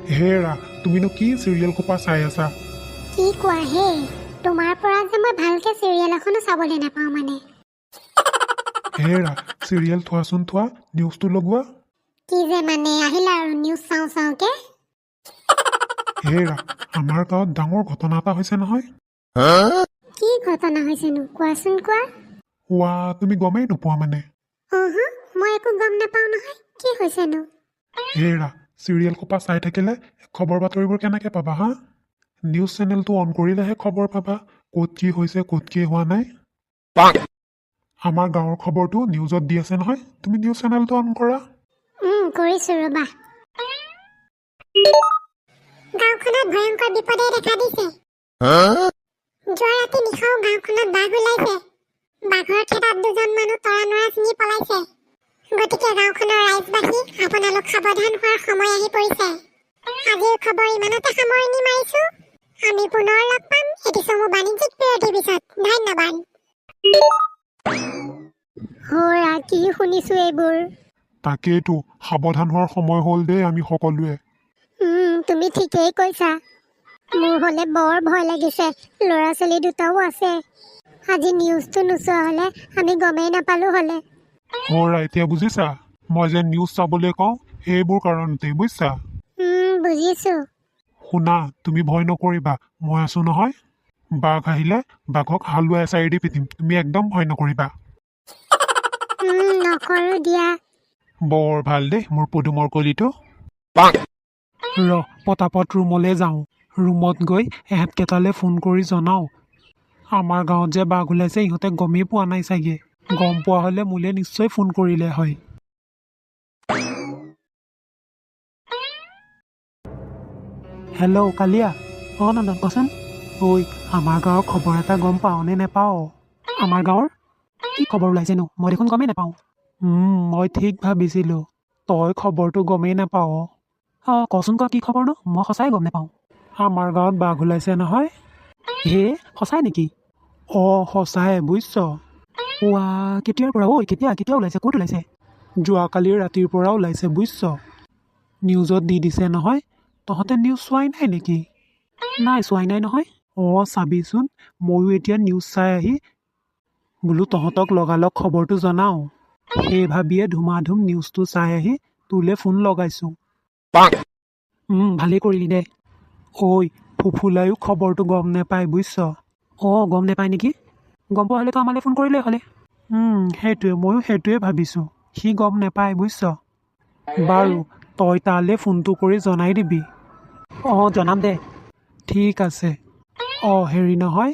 হেৰা তুমিনো কি চিৰিয়েল সোপা চাই আছা? কি কোৱা হে? তোমাৰ পৰা যে মই ভালকে চিৰিয়েল এখনো চাবলৈ নাপাওঁ মানে। হেৰা চিৰিয়েল থোৱাচোন থোৱা, নিউজটো লগোৱা। কি যে মানে আহিলা আৰু নিউজ চাওঁ চাওঁকে। হেৰা আমাৰ গাঁৱত ডাঙৰ ঘটনা এটা হৈছে নহয়। কি ঘটনা হৈছেনো কোৱাচোন কোৱা। ৱা তুমি গমেই নোপোৱা মানে? মই একো গম নাপাওঁ নহয়, কি হৈছেনো? হেৰা চিৰিয়েল সোপা চাই থাকিলে খবৰ বাতৰিবোৰ কেনেকৈ পাবা হা? নিউজ চেনেলটো অন কৰিলেহে খবৰ পাবা ক'ত কি হৈছে ক'ত কি হোৱা নাই। আমাৰ গাঁৱৰ খবৰটো নিউজত দি আছে নহয়, তুমি নিউজ চেনেলটো অন কৰা। কৰিছো ৰবা। গাঁওখনত ভয়ংকৰ বিপদে দেখা দিছে। যোৱা ৰাতি নিশাও গাঁওখনত বাঘ ওলাইছে। বাঘৰ খেদাত দুজন মানুহ তৰা নৰা ছিঙি পলাইছে। গতিকে গাঁওখনৰ ৰাইজবাসী আপোনালোক সাৱধান হোৱাৰ সময় আহি পৰিছে। আজিৰ খবৰ ইমানতে সামৰণি মাৰিছো। আমি পুনৰ লগ পাম এটি চমু বাণিজ্যিক বিৰতিৰ পিছত। ধন্যবাদ। হৰা কি শুনিছো এইবোৰ। তাকেইতো সাৱধান হোৱাৰ সময় হ'ল দেই আমি সকলোৱে। তুমি ঠিকেই কৈছা। মোৰ হ'লে বৰ ভয় লাগিছে, ল'ৰা ছোৱালী দুটাও আছে। আজি নিউজটো নোচোৱা হ'লে আমি গমেই নাপালো হ'লে। হৰা এতিয়া বুজিছা, মই যে নিউজ চাবলৈ কওঁ সেইবোৰ কাৰণতেই বুজিছা। বুজিছো। শুনা তুমি ভয় নকৰিবা, মই আছো নহয়। বাঘ আহিলে বাঘক হালোৱা এচাৰি দি পিটিম, তুমি একদম ভয় নকৰিবা। নকৰো দিয়া। বৰ ভাল দেই মোৰ পদুমৰ কলিটো। পতাপত ৰুমলৈ যাওঁ, ৰুমত গৈ এহেঁতকেইটালৈ ফোন কৰি জনাওঁ আমাৰ গাঁৱত যে বাঘ ওলাইছে। ইহঁতে গমেই পোৱা নাই চাগে, গম পোৱা হ'লে মোলৈ নিশ্চয় ফোন কৰিলে হয়। হেল্ল' কালিয়া। নন্দন কচোন। ঐ আমাৰ গাঁৱৰ খবৰ এটা গম পাওঁ নে নেপাওঁ? আমাৰ গাঁৱৰ কি খবৰ ওলাইছেনো? মই দেখোন গমেই নাপাওঁ। মই ঠিক ভাবিছিলোঁ তই খবৰটো গমেই নাপাওঁ। কচোন ক কি খবৰনো? মই সঁচাই গম নাপাওঁ। আমাৰ গাঁৱত বাঘ ওলাইছে নহয়। হে সঁচাই নেকি? সঁচাই বুজিছ। কেতিয়াৰ পৰা? কেতিয়া ওলাইছে? ক'ত ওলাইছে? যোৱাকালিৰ ৰাতিৰ পৰা ওলাইছে বুজিছ। নিউজত দি দিছে নহয়। তহঁতে নিউজ চোৱাই নাই নেকি? নাই চোৱাই নাই নহয়। চাবিচোন, ময়ো এতিয়া নিউজ চাই আহি বোলো তহঁতক লগালগ খবৰটো জনাওঁ। সেই ভাবিয়ে ধুমাধুম নিউজটো চাই আহি তোলৈ ফোন লগাইছোঁ। ভালেই কৰিলি দে। ঐ ফুফুলাইও খবৰটো গম নেপায় বুজিছ। গম নেপায় নেকি? গম পোৱা হ'লেতো আমালৈ ফোন কৰিলেই হ'লে। ময়ো সেইটোৱে ভাবিছোঁ, সি গম নেপায় বুজিছ। বাৰু তই তালৈ ফোনটো কৰি জনাই দিবি। জনাম দে। ঠিক আছে। হেৰি নহয়,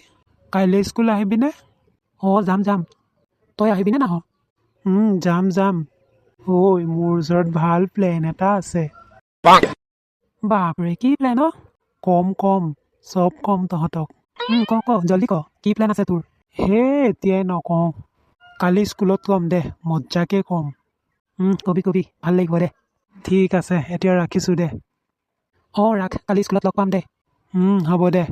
কাইলৈ স্কুল আহিবিনে? যাম। তই আহিবিনে নাহ? যাম। ঐ মোৰ ওচৰত ভাল প্লেন এটা আছে। বাপৰে কি প্লেন? কম চব কম তহঁতক। ক জল্দি ক, কি প্লেন আছে তোৰ? এতিয়াই নকওঁ, কালি স্কুলত কম দে, মজ্জাকে কম। কবি ভাল লাগিব দে। ঠিক আছে এতিয়া ৰাখিছোঁ দে। ৰাখ, কালি স্কুলত লগ পাম দে। হ'ব দে।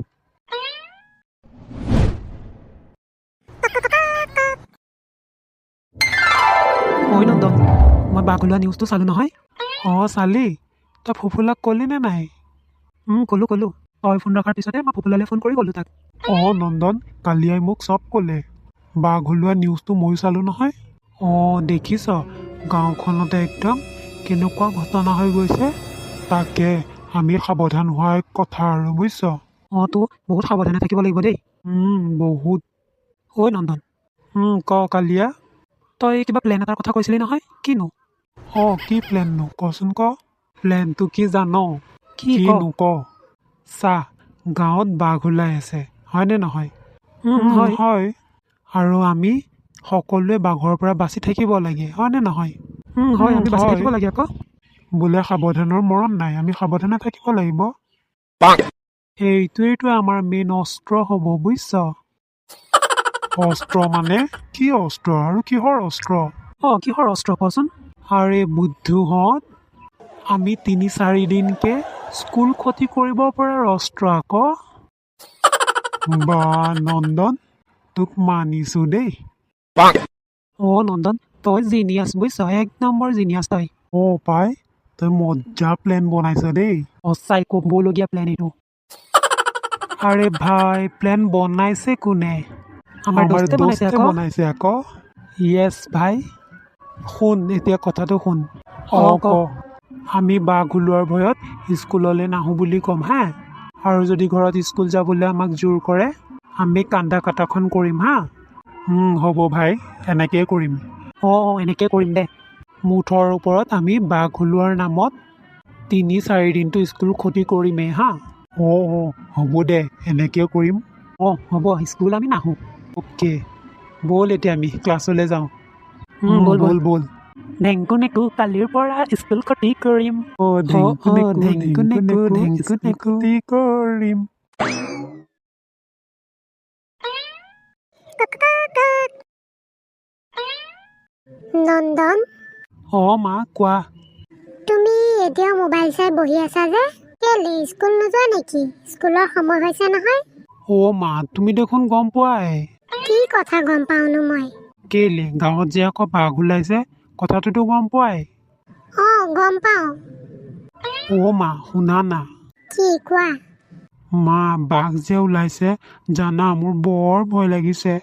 ঐ নন্দন, মই বাঘ ওলোৱা নিউজটো চালোঁ নহয়। চালি? তই ফুফুলাক ক'লি নে নাই? ক'লো। তই ফোন ৰখাৰ পিছতে মই ফুফুলালৈ ফোন কৰি ক'লোঁ তাক। নন্দন, কালিয়াই মোক চব ক'লে। বাঘ ওলোৱা নিউজটো ময়ো চালোঁ নহয়। দেখিছ গাঁওখনতে একদম কেনেকুৱা ঘটনা হৈ গৈছে। তাকে আমি সাৱধান হোৱাৰ কথা আৰু বুজিছ। তো বহুত সাৱধানে থাকিব লাগিব দেই। বহুত। ঐ নন্দন। ক কালিয়া। তই কিবা প্লেন এটাৰ কথা কৈছিলি নহয়, কিনো? কি প্লেননো কচোন ক। প্লেনটো কি জান? কিনো ক। চাহ, গাঁৱত বাঘ ওলাই আছে, হয়নে নহয়? হয়। আৰু আমি সকলোৱে বাঘৰ পৰা বাচি থাকিব লাগে, হয়নে নহয়? হয়, আমি বাচি থাকিব লাগে আকৌ। বোলে সাৱধানৰ মৰণ নাই, আমি সাৱধানে থাকিব লাগিব। এইটোৱেইতো আমাৰ মেইন অস্ত্ৰ হ'ব বুজিছ। অস্ত্ৰ মানে? কি অস্ত্ৰ আৰু কিহৰ অস্ত্ৰ? কিহৰ অস্ত্ৰ কচোন? আৰে বুদ্ধুহঁত, আমি ৩-৪ দিনকে স্কুল ক্ষতি কৰিব পৰাৰ অস্ত্ৰ আকৌ। বা নন্দন, তোক মানিছো দেই। নন্দন, তই জিনিয়াছ বুজিছ, এক নম্বৰ জিনিয়াছ তই। পাই তই মজা প্লেন বনাইছ দেই সঁচাই ক'বলগীয়া প্লেন এইটো আৰে ভাই প্লেন বনাইছে কোনে আমাৰ দোস্তে বনাইছে আকৌ য়েছ ভাই শুন এতিয়া কথাটো শুন ক আমি বাঘ ওলোৱাৰ ভয়ত স্কুললৈ নাহোঁ বুলি ক'ম হা আৰু যদি ঘৰত স্কুল যাবলৈ আমাক জোৰ কৰে আমি কান্দা কাটাখন কৰিম হা হ'ব ভাই এনেকেই কৰিম এনেকৈ কৰিম দে মুঠৰ ওপৰত আমি বাঘ ওলোৱাৰ নামত ৩-৪ দিনটো স্কুল ক্ষতি কৰিমেই হা হ'ব দে এনেকৈ কৰিম হ'ব স্কুল আমি নাহোঁ অ'কে ব'ল এতিয়া আমি ক্লাছলৈ যাওঁ ব'ল ঢেংকু নেকু কালিৰ পৰা স্কুল ক্ষতি কৰিম ঢেংকু নেকু কৰিম নন্দন মা কোৱা তুমি এতিয়া মোবাইল চাই বহি আছা যে কেলে স্কুল নোযোৱা নেকি স্কুলৰ সময় হৈছে নহয় মা তুমি দেখোন গম পোৱাই কি কথা গম পাওনো মই কেলে গাঁৱত যে আকৌ বাঘ ওলাইছে কথাটোতো গম পোৱাই গম পাওঁ মা শুনা না কি কোৱা মা বাঘ যে ওলাইছে জানা মোৰ বৰ ভয় লাগিছে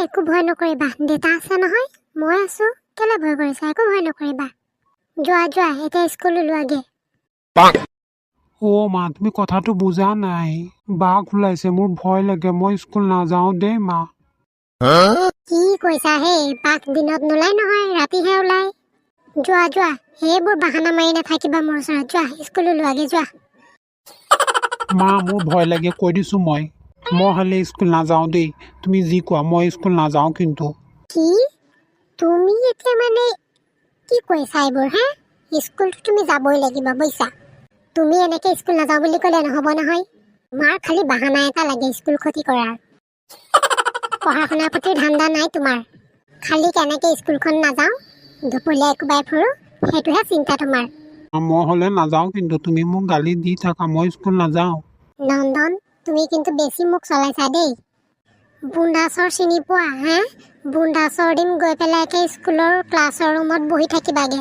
একো ভয় নকৰিবা দেউতা আছে নহয় মই আছো কেলে ভয় কৰিছা একো ভয় নকৰিবা যোৱা এতিয়া স্কুল ওলোৱাগে মা তুমি কথাটো বুজা নাই বাঘ ওলাইছে মোৰ ভয় লাগে মই স্কুল নাযাওঁ দেই মা কি কৈছা হে বাঘ দিনত নোলাই নহয় ৰাতিহে ওলাই যোৱা সেইবোৰ বাহানা মাৰি নাথাকিবা মোৰ ওচৰত যোৱা স্কুল ওলোৱাগে যোৱা মা মোৰ ভয় লাগে কৈ দিছোঁ মই হ'লে স্কুল নাযাওঁ দেই তুমি যি কোৱা মই স্কুল নাযাওঁ কিন্তু কি তুমি এতিয়া মানে কি কৈছা এইবোৰ হা স্কুলটো তুমি যাবই লাগিব বুজিছা তুমি এনেকৈ স্কুল নাযাওঁ বুলি ক'লে নহ'ব নহয় তোমাৰ খালি বাহানা এটা লাগে স্কুল ক্ষতি কৰাৰ পঢ়া শুনাৰ প্ৰতি ধান্দা নাই তোমাৰ খালি কেনেকৈ স্কুলখন নাযাওঁ দুপৰীয়া একোবাই ফুৰোঁ সেইটোহে চিন্তা তোমাৰ মই হ'লে নাযাওঁ কিন্তু তুমি মোক গালি দি থাকা মই স্কুল নাযাওঁ নন্দন তুমি কিন্তু বেছি মোক চলাইছা দেই বুন্দাছৰ চিনি পোৱা হা বুন্দাছৰ দিন গৈ পেলাই স্কুলৰ ক্লাছৰ ৰুমত বহি থাকিবাগে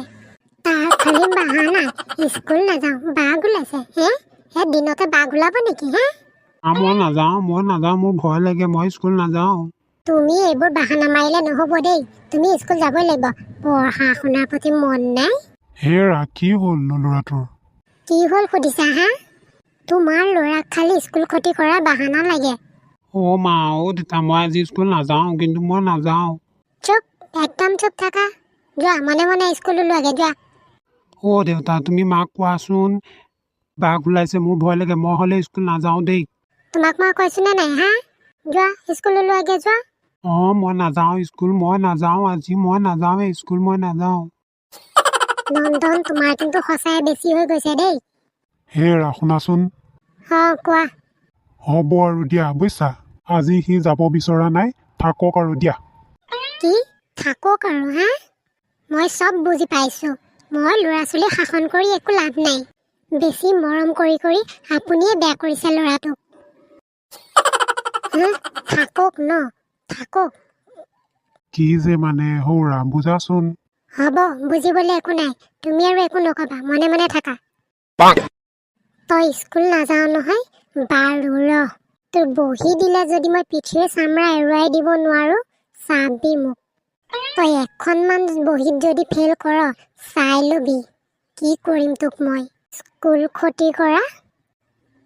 তাৰ খালি বাহানা স্কুল নাযাওঁ বাঘ ওলাইছে সেই দিনতে বাঘ ওলাব নেকি মই নাযাওঁ মোৰ ভয় লাগে মই স্কুল নাযাওঁ তুমি এইবোৰ বাহানা মাৰিলে নহ'ব দেই তুমি স্কুল যাবই লাগিব পঢ়া শুনাৰ প্ৰতি মন নাই হেৰা কি হ'ল ল'ৰাটোৰ কি হ'ল সুধিছা হা তোমাৰ ল'ৰাক খালি স্কুল ক্ষতি কৰাৰ বাহানা লাগে মা দেউতা মই আজি স্কুল নাযাওঁ কিন্তু মই নাযাওঁ চুপ একদম চুপ থাকা যোৱা মনে মনে স্কুল ওলোৱাগে যোৱা দেউতা তুমি মাক কোৱাচোন বাঘ ওলাইছে মোৰ ভয় লাগে মই হ'লে স্কুল নাযাওঁ দেই তোমাক মই কৈছো নে নাই হা যোৱা স্কুল ওলোৱাগে যোৱা মই নাযাওঁ স্কুল মই নাযাওঁ আজি মই নাযাওঁ স্কুল মই নাযাওঁ নন্দন তোমাৰ কিন্তু সঁচাই বেছি হৈ গৈছে দেই হেৰা শুনাচোন কোৱা হ'ব আৰু দিয়া বুজিছা আজি সি যাব বিচৰা নাই থাকক আৰু দিয়া কি থাকক আৰু হা মই চব বুজি পাইছো মই ল'ৰা ছোৱালী শাসন কৰি একো লাভ নাই বেছি মৰম কৰি কৰি আপুনিয়ে বেয়া কৰিছে ল'ৰাটোক থাকক ন থাকক কি যে মানে সৌৰা বুজাচোন হ'ব বুজিবলৈ একো নাই তুমি আৰু একো নকবা মনে মনে থাকা তই স্কুল নাযাওঁ নহয় বাৰু তোৰ বহি দিলে যদি মই পিঠিৰ চামৰা এৰুৱাই দিব নোৱাৰো চাবি মোক তই এখনমান বহীত যদি ফেইল কৰ চাই ল'বি কি কৰিম তোক মই স্কুল ক্ষতি কৰা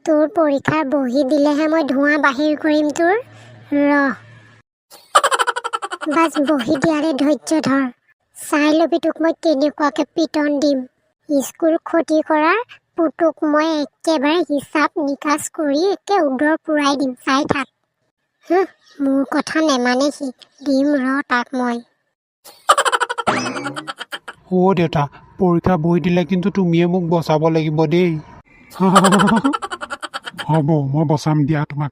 তোৰ পৰীক্ষাৰ বহি দিলেহে মই ধোঁৱা বাহিৰ কৰিম তোৰ বাছ বহি দিয়াৰে ধৈৰ্য ধৰ চাই ল'বি তোক মই কেনেকুৱাকে পিটন দিম স্কুল ক্ষতি কৰাৰ পুতুক মই একেবাৰে হিচাপ নিকাচ কৰি উদৰ পুৰাই দিম চাই থাক মোৰ কথা নেমানে সি দিম তাক মই দেউতা পৰীক্ষা বহি দিলে কিন্তু তুমিয়ে মোক বচাব লাগিব দেই হ'ব মই বচাম দিয়া তোমাক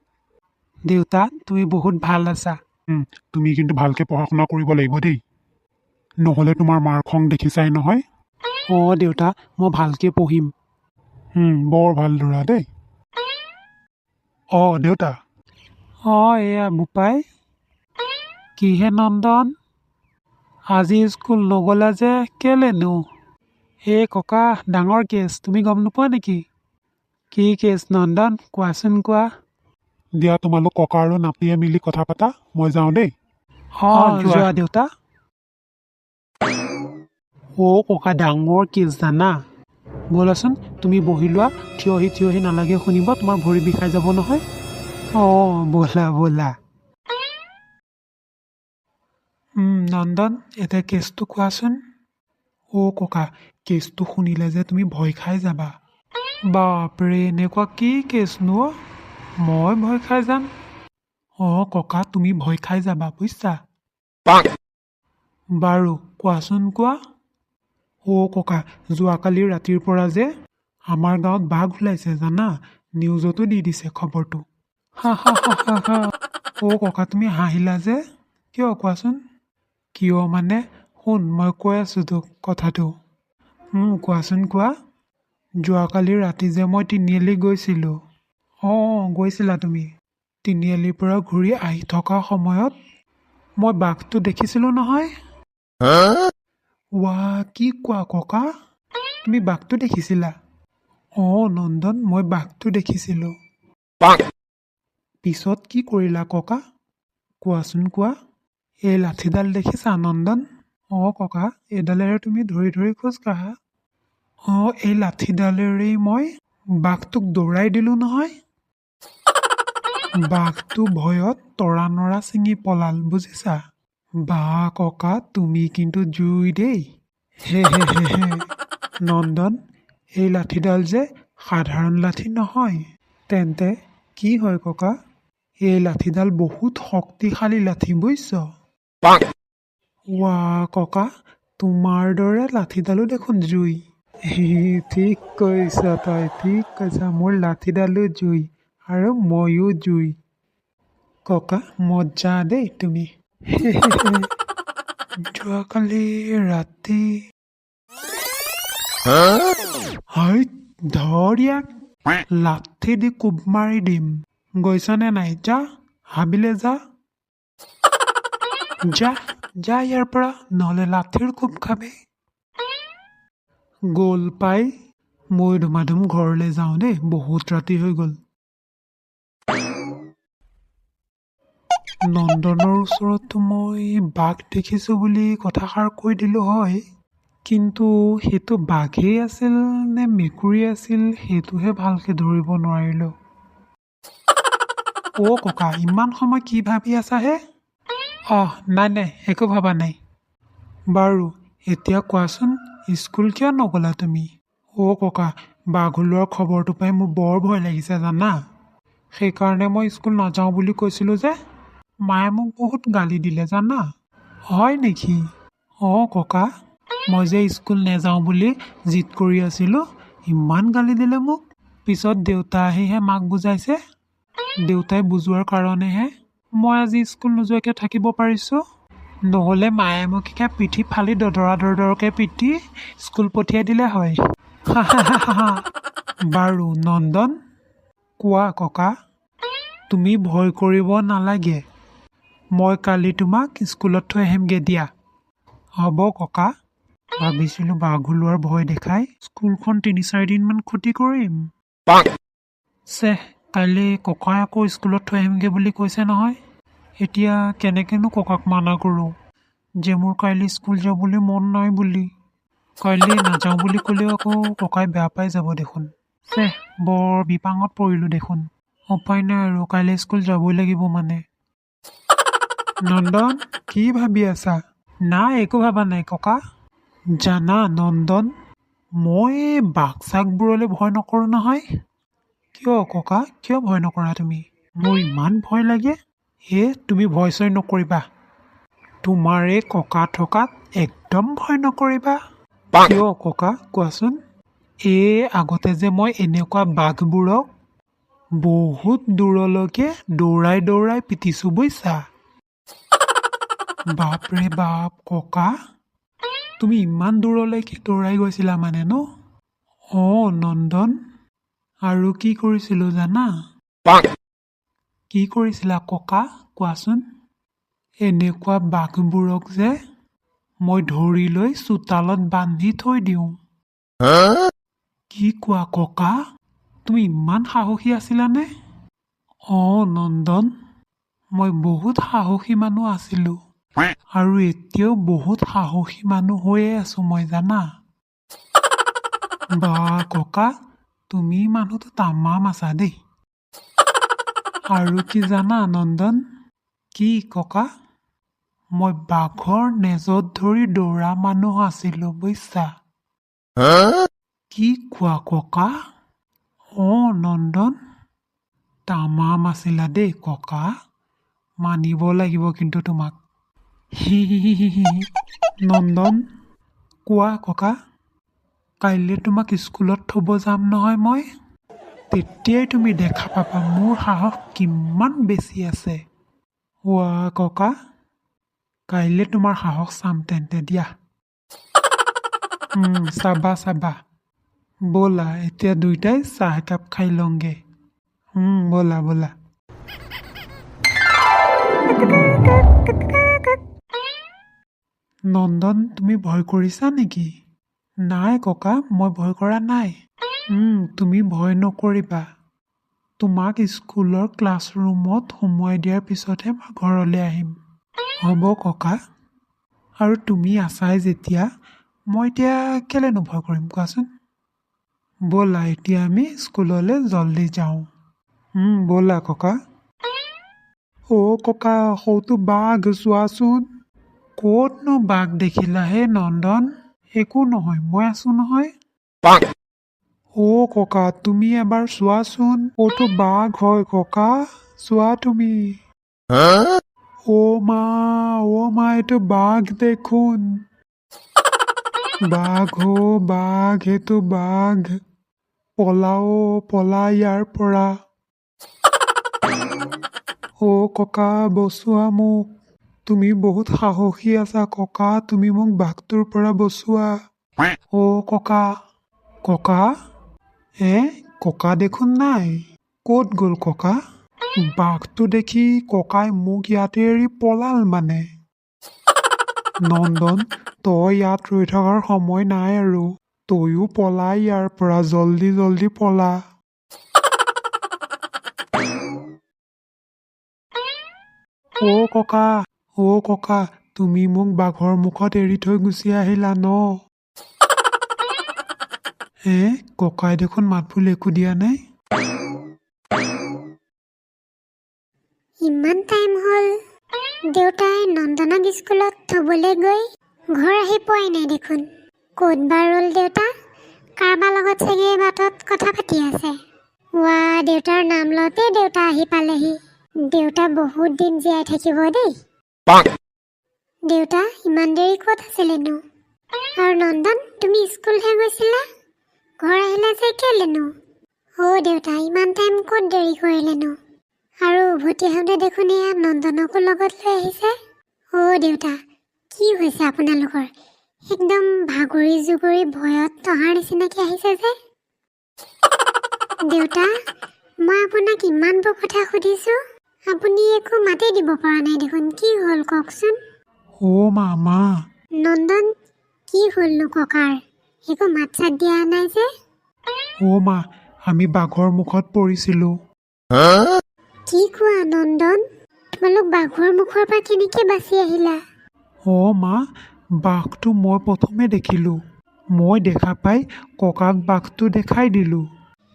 দেউতা তুমি বহুত ভাল আছা তুমি কিন্তু ভালকৈ পঢ়া শুনা কৰিব লাগিব দেই নহ'লে তোমাৰ মাৰ খং দেখিছাই নহয় দেউতা মই ভালকৈ পঢ়িম বৰ ভাল ল'ৰা দেই দেউতা এয়া বোপাই কিহে নন্দন আজি স্কুল নগ'লা যে কেলেনো হে ককা ডাঙৰ কেছ তুমি গম নোপোৱা নেকি কি কেছ নন্দন কোৱাচোন কোৱা দিয়া তোমালোক ককা আৰু নাতিয়ে মিলি কথা পাতা মই যাওঁ দেই যোৱা দেউতা ককা ডাঙৰ কেছ জানা ব'লাচোন তুমি বহি লোৱা থিয় হৈ নালাগে শুনিব তোমাৰ ভৰি বিষাই যাব নহয় ব'লা ব'লা নন্দন এতিয়া কেছটো কোৱাচোন ককা কেছটো শুনিলে যে তুমি ভয় খাই যাবা বাপৰে এনেকুৱা কি কেছনো মই ভয় খাই যাম ককা তুমি ভয় খাই যাবা বুজিছা বাৰু কোৱাচোন কোৱা ককা যোৱাকালি ৰাতিৰ পৰা যে আমাৰ গাঁৱত বাঘ ওলাইছে জানা নিউজতো দি দিছে খবৰটো ককা তুমি হাঁহিলা যে কিয় কোৱাচোন কিয় মানে শুন মই কৈ আছোঁ তোক কথাটো কোৱাচোন কোৱা যোৱাকালি ৰাতি যে মই তিনিআলি গৈছিলোঁ গৈছিলা তুমি তিনিআলিৰ পৰা ঘূৰি আহি থকা সময়ত মই বাঘটো দেখিছিলোঁ নহয় কি কোৱা ককা তুমি বাঘটো দেখিছিলা নন্দন মই বাঘটো দেখিছিলোঁ পিছত কি কৰিলা ককা কোৱাচোন কোৱা এই লাঠিডাল দেখিছা নন্দন ককা এইডালেৰে তুমি ধৰি ধৰি খোজকাঢ়া এই লাঠিডালেৰেই মই বাঘটোক দৌৰাই দিলোঁ নহয় বাঘটো ভয়ত তৰা নৰা ছিঙি পলাল বুজিছা ককা তুমি কিন্তু জুই দেই হে নন্দন এই লাঠিডাল যে সাধাৰণ লাঠি নহয় তেন্তে কি হয় ককা এই লাঠিডাল বহুত শক্তিশালী লাঠি বুজিছ ককা তোমাৰ দৰে লাঠিডালো দেখোন জুই ঠিক কৈছ তই ঠিক কৈছা মোৰ লাঠিডালো জুই আৰু ময়ো জুই ককা মজা দেই তুমি যোৱাকালি ৰাতি ধৰ ইয়াক লাঠি দি কোব মাৰি দিম গৈছনে নাই যা হাবিলে যা ইয়াৰ পৰা নহ'লে লাঠিৰ কোব খাবি গ'ল পাই মই ধুমাধুম ঘৰলৈ যাওঁ দেই বহুত ৰাতি হৈ গ'ল নন্দনৰ ওচৰতো মই বাঘ দেখিছোঁ বুলি কথাষাৰ কৈ দিলোঁ হয় কিন্তু সেইটো বাঘেই আছিল নে মেকুৰী আছিল সেইটোহে ভালকৈ ধৰিব নোৱাৰিলোঁ ককা ইমান সময় কি ভাবি আছা হে নাই একো ভবা নাই বাৰু এতিয়া কোৱাচোন স্কুল কিয় নগ'লা তুমি ককা বাঘ ওলোৱাৰ খবৰটো পাই মোৰ বৰ ভয় লাগিছে জানা সেইকাৰণে মই স্কুল নাযাওঁ বুলি কৈছিলোঁ যে মায়ে মোক বহুত গালি দিলে জানা হয় নেকি ককা মই যে স্কুল নাযাওঁ বুলি জিদ কৰি আছিলোঁ ইমান গালি দিলে মোক পিছত দেউতা আহিহে মাক বুজাইছে দেউতাই বুজোৱাৰ কাৰণেহে মই আজি স্কুল নোযোৱাকৈ থাকিব পাৰিছোঁ নহ'লে মায়ে মোক পিঠি ফালি দৰদৰকৈ পিটি স্কুল পঠিয়াই দিলে হয় বাৰু নন্দন কোৱা ককা তুমি ভয় কৰিব নালাগে মই কালি তোমাক স্কুলত থৈ আহিমগৈ দিয়া হ'ব ককা ভাবিছিলোঁ বাঘ ওলোৱাৰ ভয় দেখাই স্কুলখন 3-4 দিনমান ক্ষতি কৰিম কাইলৈ ককাই আকৌ স্কুলত থৈ আহিমগৈ বুলি কৈছে নহয় এতিয়া কেনেকৈনো ককাক মানা কৰোঁ যে মোৰ কাইলৈ স্কুল যাবলৈ মন নাই বুলি কাইলৈ নাযাওঁ বুলি ক'লেও আকৌ ককাই বেয়া পাই যাব দেখোন বৰ বিপাঙত পৰিলোঁ দেখোন উপায় নাই আৰু কাইলৈ স্কুল যাবই লাগিব মানে নন্দন কি ভাবি আছা নাই একো ভাবা নাই ককা জানা নন্দন মই বাঘ চাঘবোৰলৈ ভয় নকৰোঁ নহয় কিয় ককা কিয় ভয় নকৰা তুমি মোৰ ইমান ভয় লাগে তুমি ভয় চয় নকৰিবা তোমাৰ এই ককা থকাত একদম ভয় নকৰিবা কিয় ককা কোৱাচোন আগতে যে মই এনেকুৱা বাঘবোৰক বহুত দূৰলৈকে দৌৰাই পিটিছোঁ বুজিছা বাপৰে বাপ ককা তুমি ইমান দূৰলৈকে দৌৰাই গৈছিলা মানে ন নন্দন আৰু কি কৰিছিলোঁ জানা কি কৰিছিলা ককা কোৱাচোন এনেকুৱা বাঘবোৰক যে মই ধৰি লৈ চোতালত বান্ধি থৈ দিওঁ কি কোৱা ককা? তুমি ইমান সাহসী আছিলানে? নন্দন, মই বহুত সাহসী মানুহ আছিলো আৰু এতিয়াও বহুত সাহসী মানুহ হৈয়ে আছো মই জানা। বা ককা, তুমি মানুহটো তামাম আছা দেই। আৰু কি জানা নন্দন? কি ককা? মই বাঘৰ নেজত ধৰি দৌৰা মানুহ আছিলো বুজিছা। কি কোৱা ককা? নন্দন, তামাম আছিলা দেই ককা, মানিব লাগিব কিন্তু তোমাক। নন্দন, কোৱা ককা। কাইলৈ তোমাক স্কুলত থ'ব যাম নহয় মই। তেতিয়াই তুমি দেখা পাবা মোৰ সাহস কিমান বেছি আছে। ককা, কাইলৈ তোমাৰ সাহস চাম তেন্তে দিয়া। চাবা চাবা। ব'লা এতিয়া দুইটাই চাহ একাপ খাই লওঁগে। ব'লা ব'লা। নন্দন, তুমি ভয় কৰিছা নেকি? নাই ককা, মই ভয় কৰা নাই। তুমি ভয় নকৰিবা। তোমাক স্কুলৰ ক্লাছৰুমত সোমোৱাই দিয়াৰ পিছতহে মই ঘৰলৈ আহিম। হ'ব ককা। আৰু তুমি আছাই যেতিয়া, মই এতিয়া কেলেনো ভয় কৰিম কোৱাচোন। ব'লা এতিয়া আমি স্কুললৈ জল্দি যাওঁ। ব'লা ককা। ককা, সৌটো বাঘ চোৱাচোন। ক'তনো বাঘ দেখিলা হে নন্দন? একো নহয়, মই আছো নহয়। ককা, তুমি এবাৰ চোৱাচোন, সৌটো বাঘ হয় ককা, চোৱা তুমি। মা, এইটো বাঘ দেখোন। বাঘ বাঘ, এইটো বাঘ। পলাও পলা ইয়াৰ পৰা। ককা, বচোৱা মোক। তুমি বহুত সাহসী আছা ককা, তুমি মোক বাঘটোৰ পৰা বচোৱা। ককা। ককা? ককা দেখোন নাই। ক'ত গ'ল ককা? বাঘটো দেখি ককাই মোক ইয়াতে এৰি পলাল মানে। নন্দন, তই ইয়াত ৰৈ থকাৰ সময় নাই আৰু। তয়ো পলা ইয়াৰ পৰা, জল্দি জল্দি পলা। ককা, ককা, তুমি মোক বাঘৰ মুখত এৰি থৈ গুচি আহিলা ন? ককাই দেখোন মাতবোল একো দিয়া নাই। ইমান টাইম হ'ল, দেউতাই নন্দনক স্কুলত থ'বলৈ গৈ ঘৰ আহি পোৱাই নাই দেখোন। ক'ত বা ৰ'ল দেউতা? কাৰোবাৰ লগত চাগে বাটত কথা পাতি আছে। দেউতাৰ নাম লওঁতে দেউতা আহি পালেহি। দেউতা বহুত দিন জীয়াই থাকিব দেই। দেউতা, ইমান দেৰি ক'ত আছিলেনো? আৰু নন্দন, তুমি স্কুলহে গৈছিলা? ঘৰ আহিলা যে কেলেনো? দেউতা, ইমান টাইম ক'ত দেৰি কৰিলেনো? আৰু উভতি আহোঁতে দেখোন এয়া নন্দনকো লগত লৈ আহিছে। দেউতা, কি হৈছে আপোনালোকৰ? একদম ভাগৰি জুগৰি ভয়ত অহাৰ নিচিনাকৈ আহিছে যে। দেউতা, মই আপোনাক ইমানবোৰ কথা সুধিছোঁ, আপুনি একো মাতেই দিব পৰা নাই দেখোন। কি হ'ল কওকচোন? মা। নন্দন, কি হ'লনো ককাৰ? একো মাত চাত দিয়া নাই যে। মা, আমি বাঘৰ মুখত পৰিছিলোঁ। কি কোৱা নন্দন? তোমালোক বাঘৰ মুখৰ পৰা কেনেকৈ বাচি আহিলা? মা, বাঘটো মই প্ৰথমে দেখিলোঁ। মই দেখা পাই ককাক বাঘটো দেখাই দিলোঁ।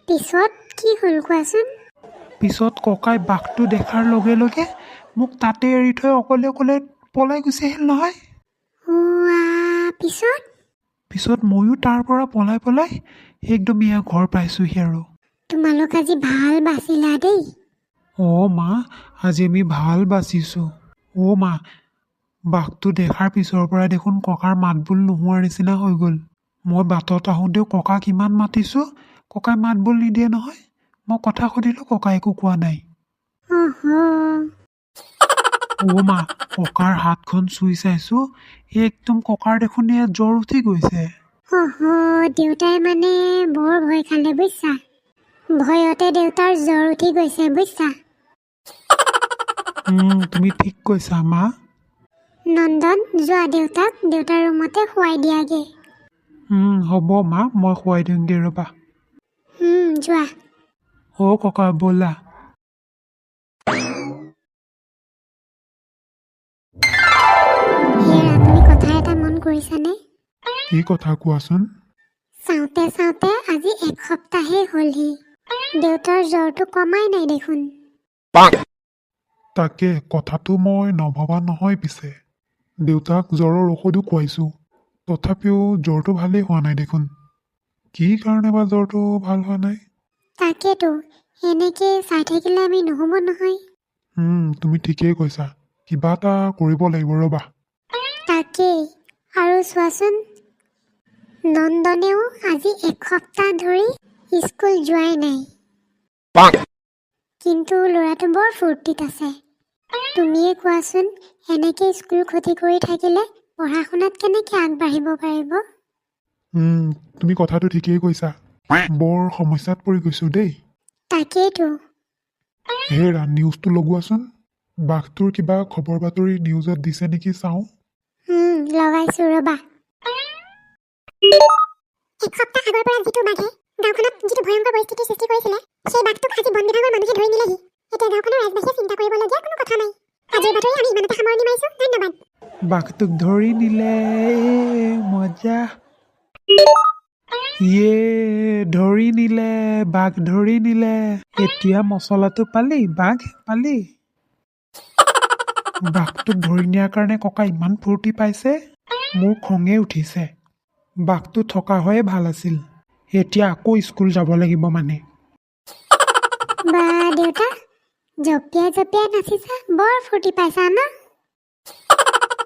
পিছত কি হ'ল কোৱাচোন? পিছত ককাই বাঘটো দেখাৰ লগে লগে মোক তাতে এৰি থৈ অকলে অকলে পলাই গুচি আহিল নহয়। পিছত ময়ো তাৰ পৰা পলাই একদম এয়া ঘৰ পাইছোঁহি আৰু। তোমালোক আজি ভাল বাচিলা দেই। মা, আজি আমি ভাল বাচিছোঁ। মা, বাঘটো দেখাৰ পিছৰ পৰা দেখোন ককাৰ মাতবোল নোহোৱাৰ নিচিনা হৈ গ'ল। মই বাটত আহোঁতেও ককাক ইমান মাতিছোঁ, ককাই মাতবোল নিদিয়ে নহয়। মই কথা সুধিলোঁ, ককাই একো কোৱা নাই। মা, ককাৰ হাতখন চুই চাইছোঁ, একদম ককাৰ দেখোন এয়া জ্বৰ উঠি গৈছে। দেউতাই মানে বৰ ভয় খালে বুজিছা। ভয়তে দেউতাৰ জ্বৰ উঠি গৈছে বুজিছা। তুমি ঠিক কৈছা মা। নন্দন, যোৱা দেউতাক দেউতাৰ ৰুমতে শুৱাই দিয়াগে। হ'ব মা মই খুৱাই দিওঁগৈ ৰ'বা যোৱা অ' ককা ব'লা হেৰা তুমি কথা এটা মন কৰিছানে কি কথা কোৱাচোন চাওঁতে চাওঁতে আজি এক সপ্তাহে হ'লহি দেউতাৰ জ্বৰটো কমাই নাই দেখোন তাকে কথাটো মই নভবা নহয় পিছে দেউতাক জ্বৰৰ ঔষধো খুৱাইছোঁ তথাপিও জ্বৰটো ভালেই হোৱা নাই দেখোন কি কাৰণে বা জ্বৰটো ভাল হোৱা নাই তাকেতো এনেকে চাই থাকিলে আমি নহ'ব নহয় তুমি ঠিকেই কৈছা কিবা এটা কৰিব লাগিব ৰ'বা তাকেই আৰু চোৱাচোন নন্দনেও আজি এক সপ্তাহ ধৰি স্কুল যোৱাই নাই কিন্তু ল'ৰাটো বৰ ফূৰ্তিত আছে তুমিয়ে কোৱাচোন এনেকে স্কুল ক্ষতি কৰি থাকিলে পঢ়া শুনাত কেনেকে আগবাঢ়িব পাৰিব তুমি কথাটো ঠিকেই কৈছা বৰ সমস্যাত পৰি গৈছোঁ দেই তাকেইতো হেৰা নিউজটো লগোৱাচোন বাঘটোৰ কিবা খবৰ বাতৰি নিউজত দিছে নেকি চাওঁ লগাইছো ৰবা এক সপ্তাহ আগৰ পৰা যিটো বাঘে গাঁওখনত যিটো ভয়ংকৰ পৰিস্থিতিৰ সৃষ্টি কৰিছিলে সেই বাঘটোক আজি বন বিভাগৰ মানুহে ধৰি নিলেহি এতিয়া গাঁওখনৰ ৰাজবাসীয়ে চিন্তা কৰিবলগীয়া কোনো কথা নাই আজিৰ বাতৰি আমি ইমানতে সামৰণি মাৰিছো ধন্যবাদ বাঘটোক ধৰি নিলে মজা ধৰি নিলে বাঘ ধৰি নিলে এতিয়া মচলাটো পালি বাঘ পালি বাঘটোক ধৰি নিয়াৰ কাৰণে ককা ইমান ফূৰ্তি পাইছে মোৰ খঙে উঠিছে বাঘটো থকা হয়ে ভাল আছিল এতিয়া আকৌ স্কুল যাব লাগিব মানে বা দেউতা জঁপিয়াই জঁপিয়াই নাচিছা বৰ ফূৰ্তি পাইছা ন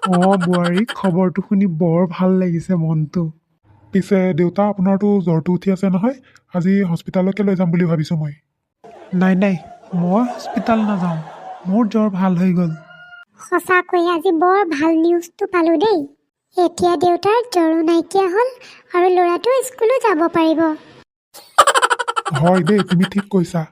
বোৱাৰী খবৰটো শুনি বৰ ভাল লাগিছে মনটো পিছে দেউতা আপোনাৰতো জ্বৰটো উঠি আছে নহয় আজি হস্পিটাললৈকে লৈ যাম বুলি ভাবিছোঁ মই নাই মই হস্পিটাল নাযাওঁ মোৰ জ্বৰ ভাল হৈ গ'ল সঁচাকৈ আজি বৰ ভাল নিউজটো পালো দেই এতিয়া দেউতাৰ জ্বৰো নাইকিয়া হ'ল আৰু ল'ৰাটো স্কুলো যাব পাৰিব হয় দেই তুমি ঠিক কৈছা